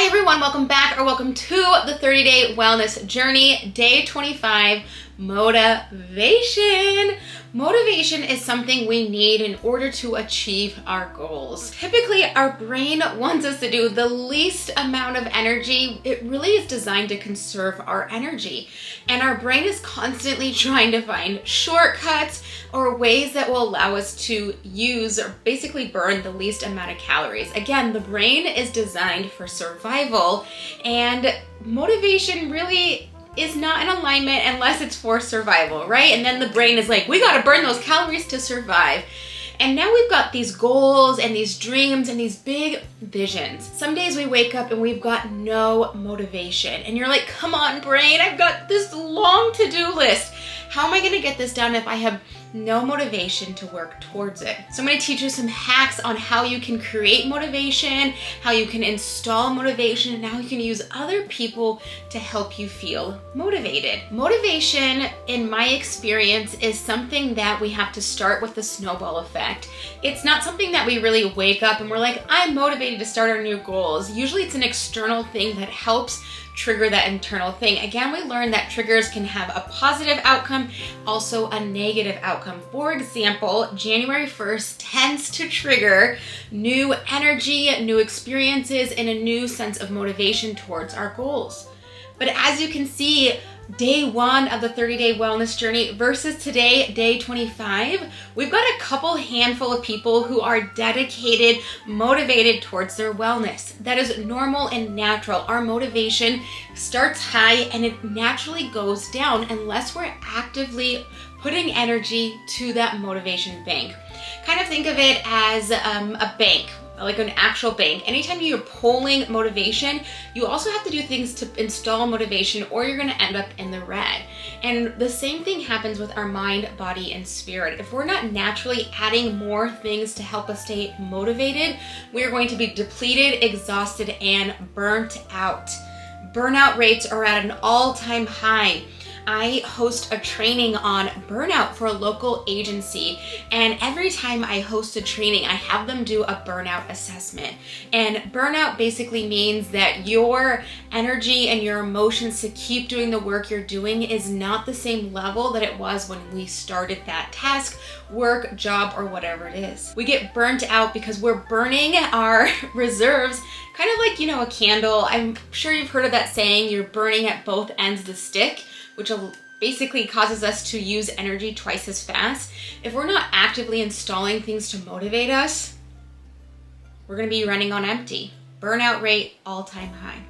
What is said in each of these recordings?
Hi everyone, welcome back or welcome to the 30-day wellness journey, day 25, motivation. Motivation is something we need in order to achieve our goals. Typically, our brain wants us to do the least amount of energy. It really is designed to conserve our energy. And our brain is constantly trying to find shortcuts or ways that will allow us to use or basically burn the least amount of calories. Again, the brain is designed for survival, and motivation really is not in alignment unless it's for survival, right? And then the brain is like, we gotta burn those calories to survive. And now we've got these goals and these dreams and these big visions. Some days we wake up and we've got no motivation. And you're like, come on, brain, I've got this long to-do list. How am I gonna get this done if I have no motivation to work towards it? So I'm gonna teach you some hacks on how you can create motivation, how you can install motivation, and how you can use other people to help you feel motivated. Motivation, in my experience, is something that we have to start with the snowball effect. It's not something that we really wake up and we're like, I'm motivated to start our new goals. Usually it's an external thing that helps trigger that internal thing. Again, we learned that triggers can have a positive outcome, also a negative outcome. For example, January 1st tends to trigger new energy, new experiences, and a new sense of motivation towards our goals. But as you can see, day 1 of the 30-day wellness journey versus today, day 25, we've got a couple handful of people who are dedicated, motivated towards their wellness. That is normal and natural. Our motivation starts high and it naturally goes down unless we're actively putting energy to that motivation bank. Kind of think of it as a bank, like an actual bank. Anytime you're pulling motivation, you also have to do things to install motivation or you're gonna end up in the red. And the same thing happens with our mind, body, and spirit. If we're not naturally adding more things to help us stay motivated, we're going to be depleted, exhausted, and burnt out. Burnout rates are at an all-time high. I host a training on burnout for a local agency, and every time I host a training, I have them do a burnout assessment. And burnout basically means that your energy and your emotions to keep doing the work you're doing is not the same level that it was when we started that task, work, job, or whatever it is. We get burnt out because we're burning our reserves, kind of like, a candle. I'm sure you've heard of that saying, you're burning at both ends of the stick, which basically causes us to use energy twice as fast. If we're not actively installing things to motivate us, we're gonna be running on empty. Burnout rate, all-time high.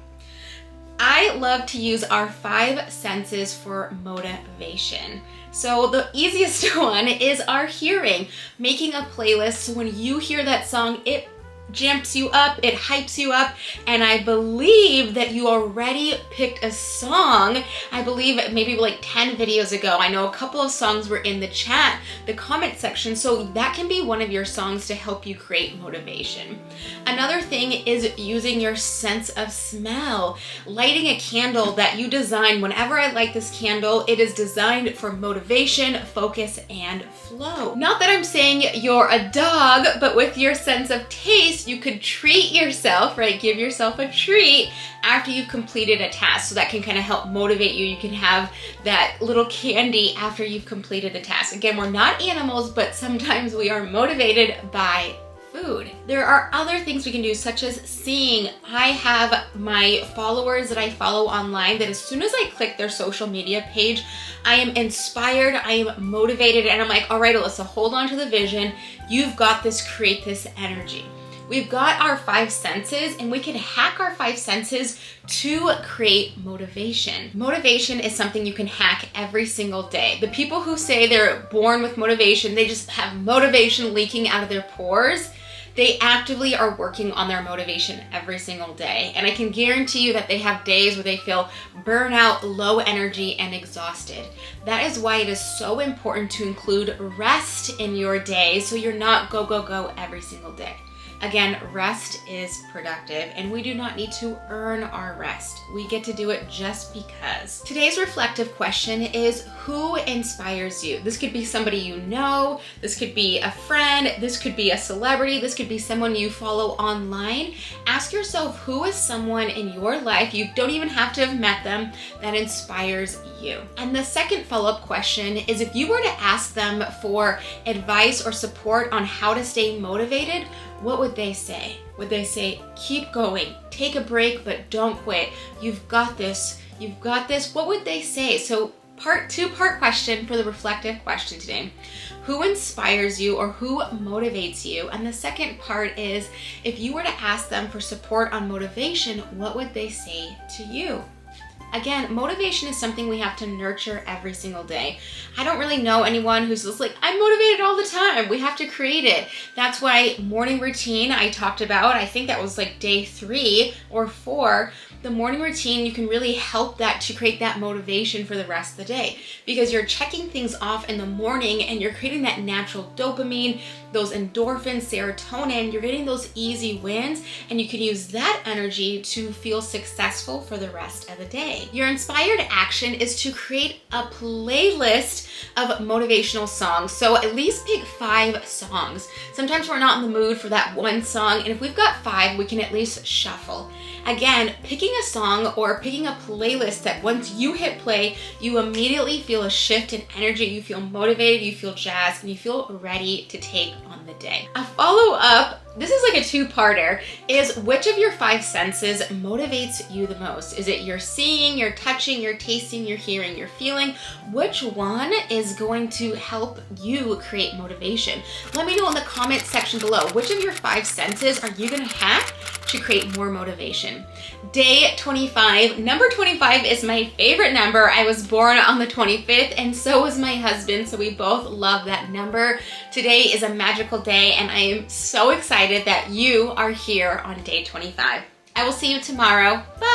I love to use our 5 senses for motivation. So the easiest one is our hearing. Making a playlist so when you hear that song, it jumps you up, it hypes you up, and I believe that you already picked a song. I believe maybe like 10 videos ago. I know a couple of songs were in the chat, the comment section, so that can be one of your songs to help you create motivation. Another thing is using your sense of smell. Lighting a candle that you design. Whenever I light this candle, it is designed for motivation, focus, and flow. Not that I'm saying you're a dog, but with your sense of taste, you could treat yourself, right? Give yourself a treat after you've completed a task. So that can kind of help motivate you. You can have that little candy after you've completed a task. Again, we're not animals, but sometimes we are motivated by food. There are other things we can do, such as singing. I have my followers that I follow online that as soon as I click their social media page, I am inspired, I am motivated, and I'm like, all right, Alyssa, hold on to the vision. You've got this, create this energy. We've got our 5 senses and we can hack our 5 senses to create motivation. Motivation is something you can hack every single day. The people who say they're born with motivation, they just have motivation leaking out of their pores, they actively are working on their motivation every single day. And I can guarantee you that they have days where they feel burnout, low energy, and exhausted. That is why it is so important to include rest in your day so you're not go, go, go every single day. Again, rest is productive and we do not need to earn our rest. We get to do it just because. Today's reflective question is, who inspires you? This could be somebody you know, this could be a friend, this could be a celebrity, this could be someone you follow online. Ask yourself, who is someone in your life, you don't even have to have met them, that inspires you? And the second follow-up question is, if you were to ask them for advice or support on how to stay motivated, what would they say? Would they say, keep going, take a break, but don't quit. You've got this, you've got this. What would they say? So two-part question for the reflective question today. Who inspires you or who motivates you? And the second part is, if you were to ask them for support on motivation, what would they say to you? Again, motivation is something we have to nurture every single day. I don't really know anyone who's just like, I'm motivated all the time. We have to create it. That's why morning routine I talked about, I think that was like day 3 or 4. The morning routine, you can really help that to create that motivation for the rest of the day, because you're checking things off in the morning and you're creating that natural dopamine, those endorphins, serotonin, you're getting those easy wins, and you can use that energy to feel successful for the rest of the day. Your inspired action is to create a playlist of motivational songs. So at least pick 5 songs. Sometimes we're not in the mood for that one song, and if we've got 5, we can at least shuffle. Again, picking a song or picking a playlist that once you hit play, you immediately feel a shift in energy, you feel motivated, you feel jazzed, and you feel ready to take on the day. A follow-up, this is like a 2-parter, is which of your 5 senses motivates you the most? Is it your seeing, your touching, your tasting, your hearing, your feeling? Which one is going to help you create motivation? Let me know in the comment section below, which of your 5 senses are you gonna hack to create more motivation? Day 25. Number 25 is my favorite number. I was born on the 25th and so was my husband, so we both love that number. Today is a magical day and I am so excited that you are here on day 25. I will see you tomorrow. Bye.